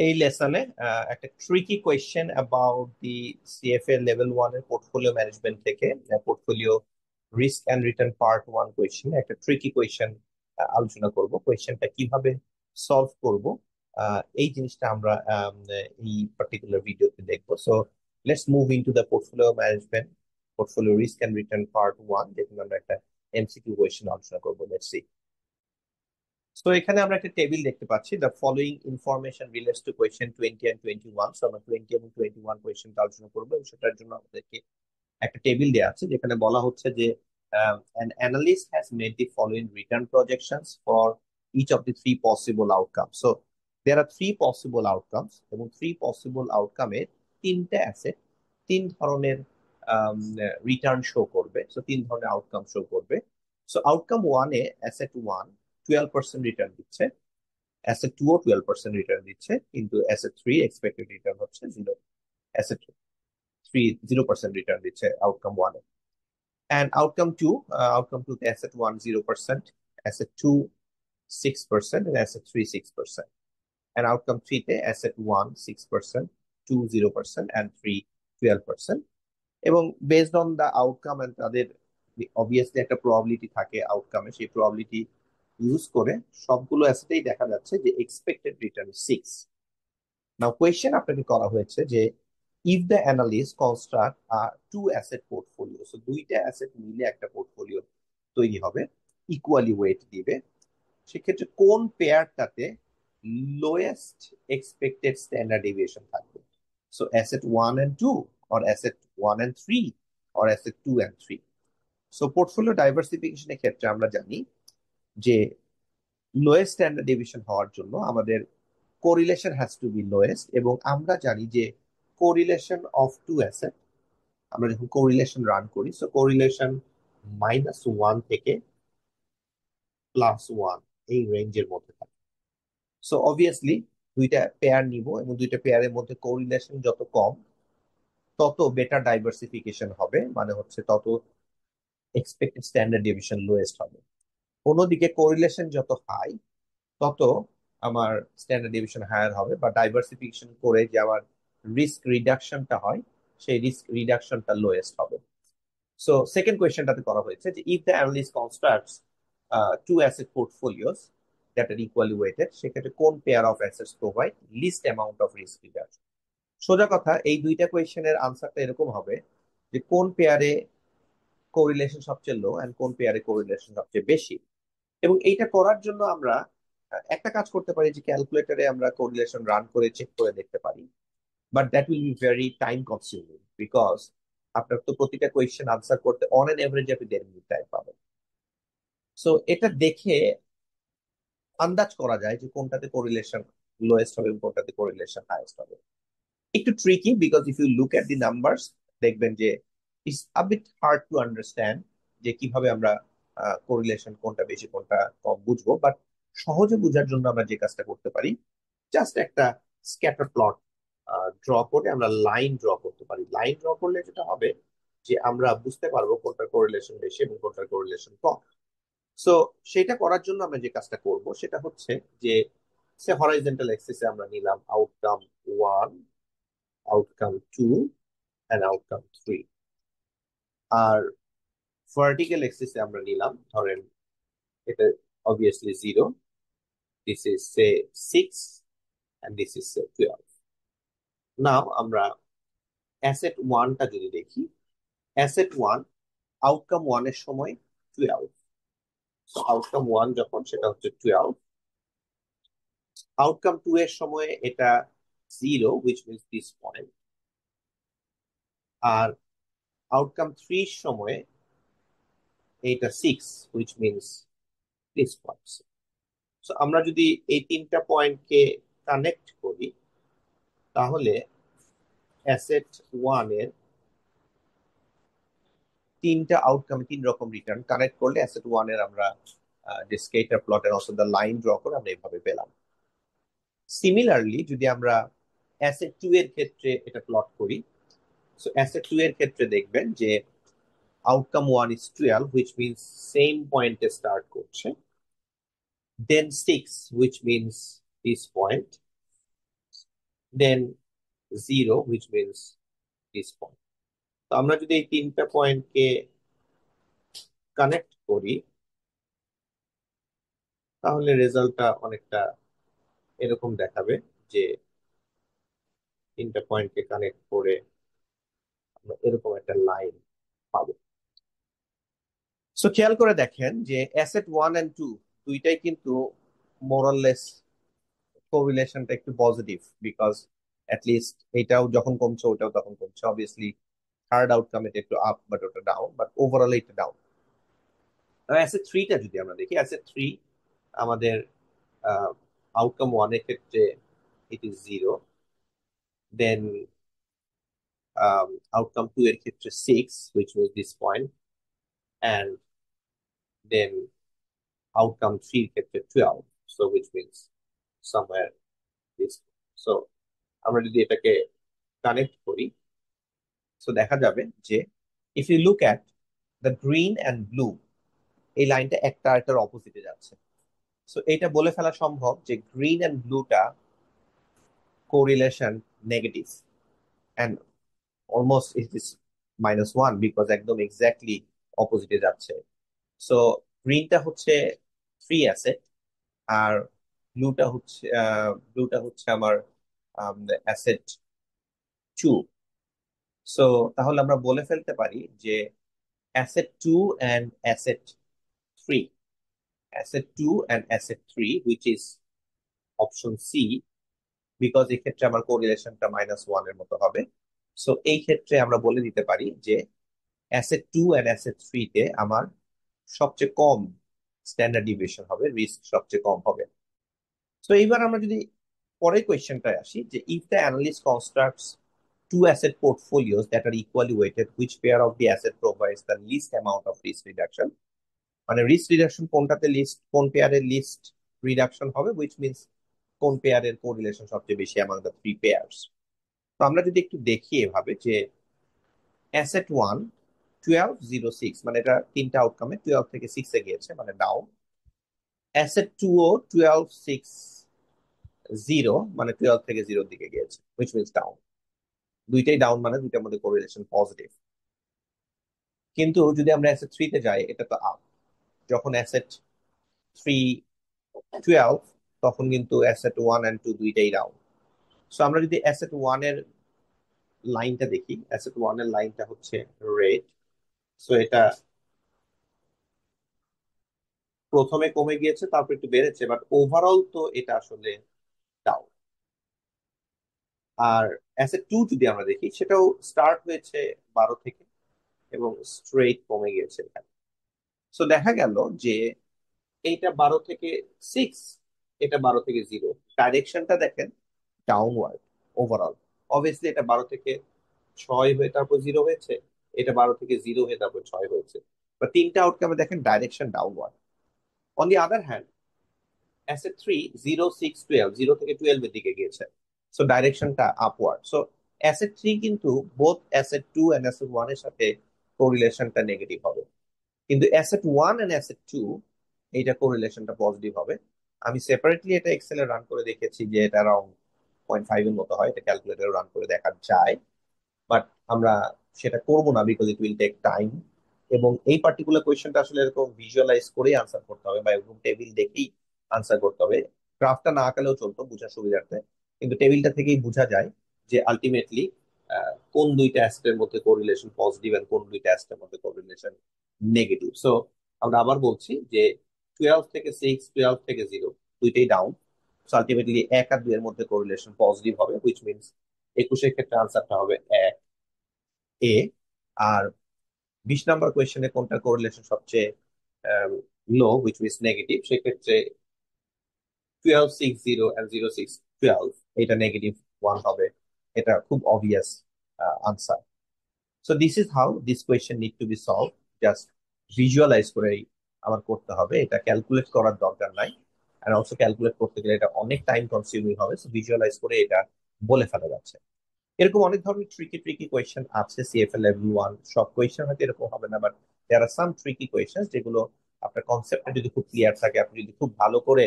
এই লেসনে একটা tricky question about the CFA level 1 এর পোর্টফোলিও ম্যানেজমেন্ট থেকে portfolio risk and return part 1 question একটা ট্রিকি কোয়েশ্চেন আলোচনা করব। কোয়েশ্চেনটা কিভাবে সলভ করব এই জিনিসটা আমরা এই পার্টিকুলার ভিডিওতে দেখবো। So let's move into the portfolio management portfolio risk and return part 1, যেখানে আমরা একটা এমসিকিউ কোয়েশ্চেন আলোচনা করবো। Let's see. সো এখানে আমরা একটা টেবিল দেখতে পাচ্ছি, the following information relates to question 20 and 21। So আমরা 20 এবং 21 কোয়েশ্চেনটা আলোচনা করবো, এবং সেটার জন্য আমাদেরকে একটা টেবিল দেওয়া আছে যেখানে বলা হচ্ছে যে an analyst has made the following return projections for each of the three possible outcomes. So there are three possible outcomes, এবং three possible outcome এর তিনটা অ্যাসেট তিন ধরনের রিটার্ন শো করবে। সো তিন ধরনের আউটকাম শো করবে। সো আউটকাম ওয়ানে অ্যাসেট ওয়ান 12% রিটার্ন দিচ্ছে, অ্যাসেট টু ও 12% রিটার্ন দিচ্ছে, কিন্তু অ্যাসেট থ্রি এক্সপেক্টেড রিটার্ন হচ্ছে জিরো। অ্যাসেট থ্রি 0% রিটার্ন দিচ্ছে আউটকাম ওয়ানে। And outcome two, the asset one 0%, asset two 6%, and asset three 6%. And outcome three, the asset one 6%, two 0%, and three 12%. এবং based on the outcome and তাদের obviously একটা probability থাকে আউটকামে, সেই probability use করে সবগুলো অ্যাসেটেই দেখা যাচ্ছে যে এক্সপেক্টেড রিটার্ন 6। নাও কোয়েশ্চেন আপনাকে করা হয়েছে যে if the analyst construct two asset portfolio, so দুইটা অ্যাসেট মিলে একটা পোর্টফোলিও তৈরি হবে, ইকুয়ালি ওয়েট দিবে, সেক্ষেত্রে কোন পেয়ারটাতে লোয়েস্ট এক্সপেক্টেড স্ট্যান্ডার্ড ডেভিয়েশন থাকবে? So asset one and two, or asset one and three, or asset two and three. So portfolio ডাইভার্সিফিকেশনের ক্ষেত্রে আমরা জানি যে লোয়েস্ট স্ট্যান্ডার্ড ডেভিয়েশন হওয়ার জন্য আমাদের correlation has to be lowest, এবং আমরা জানি যে কোরিলেশন অফ টু অ্যাসেট, আমরা যখন কোরিলেশন রান করি, সো কোরিলেশন -1 থেকে +1 এই রেঞ্জের মধ্যে থাকে। সো অবভিয়াসলি দুইটা পেয়ার নিব, এবং দুইটা পেয়ারের মধ্যে কোরিলেশন যত কম তত বেটার ডাইভার্সিফিকেশন হবে, মানে হচ্ছে তত এক্সপেক্টেড স্ট্যান্ডার্ড ডেভিয়েশন লোয়েস্ট হবে। অন্যদিকে কোরিলেশন যত হাই তত আমার স্ট্যান্ডার্ড ডেভিয়েশন হায়ার হবে, বা ডাইভার্সিফিকেশন করে যে আমার রিস্ক রিডাকশনটা হয় সেই রিস্ক রিডাকশনটা লোয়েস্ট হবে। সো সেকেন্ড কোয়েশ্চেনটাতে করা হয়েছে যে if the analyst constructs two asset portfolios that are equally weighted, সেক্ষেত্রে কোন pair of assets provide least amount of risk reduction? সোজা কথা, এই দুইটা কোয়েশ্চেনের আনসারটা এরকম হবে যে কোন পেয়ারে কোরিলেশন সবচেয়ে লো এন্ড কোন পেয়ারে কোরিলেশন সবচেয়ে বেশি। এবং এইটা করার জন্য আমরা একটা কাজ করতে পারি যে ক্যালকুলেটরে আমরা কোরিলেশন রান করে চেক করে দেখতে পারি, but that will be very time consuming, because আপনার তো প্রতিটা কোয়েশ্চেন আনসার করতে অন এন এভারেজ আপনি 1.5 মিনিট টাইম পাবেন। সো এটা দেখে আন্দাজ করা যায় যে কোনটাতে কোরিলেশন লোয়েস্ট হবে এবং কোনটাতে কোরিলেশন হাইয়েস্ট হবে। একটু tricky, because if you look at the numbers দেখবেন যে it's a bit hard to understand যে কিভাবে আমরা কোরিলেশন কোনটা বেশি কোনটা কম বুঝবো। বাট সহজে বোঝার জন্য আমরা যে কাজটা করতে পারি, জাস্ট একটা স্ক্যাটার প্লট ড্র করে আমরা লাইন ড্র করতে পারি। লাইন ড্র করলে যেটা হবে যে আমরা বুঝতে পারবো কোনটার কোরিলেশন বেশি এবং কোনটার কোরিলেশন কম। সো সেটা করার জন্য আমরা যে কাজটা করব সেটা হচ্ছে যে সে হরাইজন্টাল অ্যাক্সিসে আমরা নিলাম outcome one, outcome two, and outcome three. আর ভার্টিক্যাল অ্যাক্সিসে আমরা নিলাম, ধরেন এটা obviously zero, this is say 6, and this is say 12. Now আমরা অ্যাসেট ওয়ানটা যদি দেখি, অ্যাসেট ওয়ান আউটকাম ওয়ানের সময় 12, আউটকাম ওয়ান যখন সেটা হচ্ছে 12, আউটকাম টু এর সময় এটা 0, which means this point, আর আউটকাম থ্রি সময়ে এটা 6, which means this point. So আমরা যদি এই তিনটা পয়েন্টকে কানেক্ট করি, তাহলে অ্যাসেট ওয়ান এর তিনটা আউটকাম তিন রকম রিটার্ন কানেক্ট করলে অ্যাসেট ওয়ান এর আমরা যে স্কেটার প্লট এর অথবা লাইন ড্র করে আমরা এইভাবে পেলাম। সিমিলারলি যদি আমরা অ্যাসেট টু এর ক্ষেত্রে এটা প্লট করি, সো অ্যাসেট টু এর ক্ষেত্রে দেখবেন যে outcome one is 12, which means same পয়েন্টে স্টার্ট করছে, দেন 6, which means this point, then 0 which means this point. তো আমরা যদি এই তিনটা পয়েন্টকে কানেক্ট করি তাহলে রেজাল্টটা অনেকটা এরকম দেখাবে যে তিনটা পয়েন্টকে কানেক্ট করে আমরা এরকম একটা লাইন পাবো। সো খেয়াল করে দেখেন যে অ্যাসেট 1 and 2 দুইটাই কিন্তু মোরাললেস কোরিলেশনটা একটু পজিটিভ, বিকজ লিস্ট এটাও যখন কমছে ওটাও তখন কমছে। অবভিয়াসলি থার্ড আউটকাম এটা একটু আপ, বাট ওটা ডাউন, বাট ওভারঅল এটা ডাউন। অ্যাসেট 3টা যদি আমরা দেখি, অ্যাসেট 3 আমাদের আউটকাম 1 এর ক্ষেত্রে ইট ইজ 0, দেন আউটকাম 2 এর ক্ষেত্রে 6 which was this point, and then outcome 3 এর ক্ষেত্রে 12, so which means somewhere this. So আমরা যদি এটাকে কানেক্ট করি, সো দেখা যাবে যে if you look at the green and blue, এই লাইনটা একটা আরেকটার অপোজিটে যাচ্ছে। সো এটা বলে ফেলা সম্ভব যে গ্রিন অ্যান্ড ব্লুটা correlation negative, and almost it is -1 because একদম এক্স্যাক্টলি অপোজিটে যাচ্ছে। সো গ্রিনটা হচ্ছে 3 অ্যাসেট, আর ব্লুটা হচ্ছে আমার অ্যাসেট 2। সো তাহলে আমরা বলে ফেলতে পারি যে asset 2 and asset 3, asset 2 and asset 3 which is option C, because এই ক্ষেত্রে আমার কোরিলেশনটা -1 এর মতো হবে। সো এই ক্ষেত্রে আমরা বলে দিতে পারি যে অ্যাসেট 2 অ্যান্ড অ্যাসেট 3 তে আমার সবচেয়ে কম স্ট্যান্ডার্ড ডিভিয়েশন হবে, রিস্ক সবচেয়ে কম হবে। তো এইবার আমরা যদি পরের কোয়েশ্চেনটায় আসি, যে if the analyst constructs two asset portfolios that are equally weighted, which pair of the asset provides the least amount of risk reduction? মানে রিস্ক রিডাকশন কোনটাতে লিস্ট, কোন পেয়ারের লিস্ট রিডাকশন হবে, which means কোন পেয়ারের কোরিলেশন সবচেয়ে বেশি among the three pairs। তো আমরা যদি একটু দেখি এভাবে যে অ্যাসেট 1 12 0 6, মানে এটা তিনটা আউটকামে 12 থেকে 6 এ গিয়েছে, মানে ডাউন। অ্যাসেট 2 ও 12 6 0, মানে 12 থেকে 0 দিকে গিয়েছে, which means ডাউন। দুইটাই ডাউন, মানে দুইটার মধ্যে কোরিলেশন পজিটিভ। কিন্তু যদি আমরা অ্যাসেট 3 তে যাই, এটা তো আপ। যখন অ্যাসেট 3 12, তখন কিন্তু অ্যাসেট 1 and 2 দুইটাই ডাউন। সো আমরা যদি অ্যাসেট 1 এর লাইনটা দেখি, অ্যাসেট 1 এর লাইনটা হচ্ছে রেড। সো এটা প্রথমে কমে গিয়েছে, তারপর একটু বেড়েছে, বাট ওভারঅল তো এটা আসলে ডাউন। আর অ্যাসেট 2 যদি আমরা দেখি, সেটাও স্টার্ট হয়েছে 12 থেকে এবং স্ট্রেট কমে গিয়েছে এখানে। সো দেখা গেল যে এইটা 12 থেকে 6, এটা 12 থেকে 0, ডাইরেকশনটা দেখেন ডাউনওয়ার্ড ওভারঅল। অবভিয়াসলি এটা 12 থেকে 6 হয়ে তারপর 0 হয়েছে, এটা 12 থেকে 0 হয়ে তারপর 6 হয়েছে, বা তিনটা আউটকামে দেখেন direction downward. On the other hand asset 3 0 6 12, 0 থেকে 12 এর দিকে গিয়েছে, সো ডাইরেকশনটা আপওয়ার্ড। সো অ্যাসেট 3 কিন্তু বোথ অ্যাসেট 2 এন্ড অ্যাসেট 1 এর সাথে কোরিলেশনটা নেগেটিভ হবে, কিন্তু অ্যাসেট 1 এন্ড অ্যাসেট 2 এইটা কোরিলেশনটা পজিটিভ হবে। আমি সেপারেটলি এটা এক্সেলে রান করে দেখেছি যে এটা अराउंड 0.5 এর মতো হয়, এটা ক্যালকুলেটরে রান করে দেখা যায়, বাট আমরা সেটা করব না because it will take time. এবং এই পার্টিকুলার কোয়েশ্চেনটা আসলে এরকম ভিজুয়ালাইজ করেই আনসার করতে হবে, বা এরকম টেবিল দেখেই আনসার করতে হবে। গ্রাফটা না আঁকালেও চলতো বোঝার সুবিধার্থে, কিন্তু টেবিলটা থেকেই বোঝা যায় যে আলটিমেটলি কোন দুইটা অ্যাসেটের মধ্যে কোরিলেশন পজিটিভ আর কোন দুইটা অ্যাসেটের মধ্যে কোরিলেশন নেগেটিভ। সো আমরা আবার বলছি যে 12 থেকে 6, 12 থেকে 0 দুইটাই ডাউন। সো আলটিমেটলি 1 আর 2 এর মধ্যে কোরিলেশন পজিটিভ হবে, হুইচ মিনস 21 এর ক্ষেত্রে আনসারটা হবে 1 এ। আর 20 নাম্বার কোয়েশ্চেনে কোনটা কোরিলেশন সবচেয়ে লো, হুইচ মিনস নেগেটিভ, সেক্ষেত্রে 12 6 0 and 0 6 12, এটা নেগেটিভ 1 হবে। এটা খুব obvious answer. So this is how this question need to be solve. Just visualise করেই আমার করতে হবে, এটা ক্যালকুলেট করার দরকার নাই। আর অলসো ক্যালকুলেট করতে গেলে এটা অনেক টাইম কনজিউমিং হবে, সো ভিজুয়ালাইজ করে এটা বলে ফেলা যাচ্ছে। এরকম অনেক ধরনের ট্রিকি ট্রিকি কোয়েশ্চেন আছে সিএফএ লেভেল 1। সব কোয়েশ্চেন হয়তো এরকম হবে না, but there are some tricky question যেগুলো আপনার কনসেপ্টটা যদি খুব ক্লিয়ার থাকে, আপনি যদি খুব ভালো করে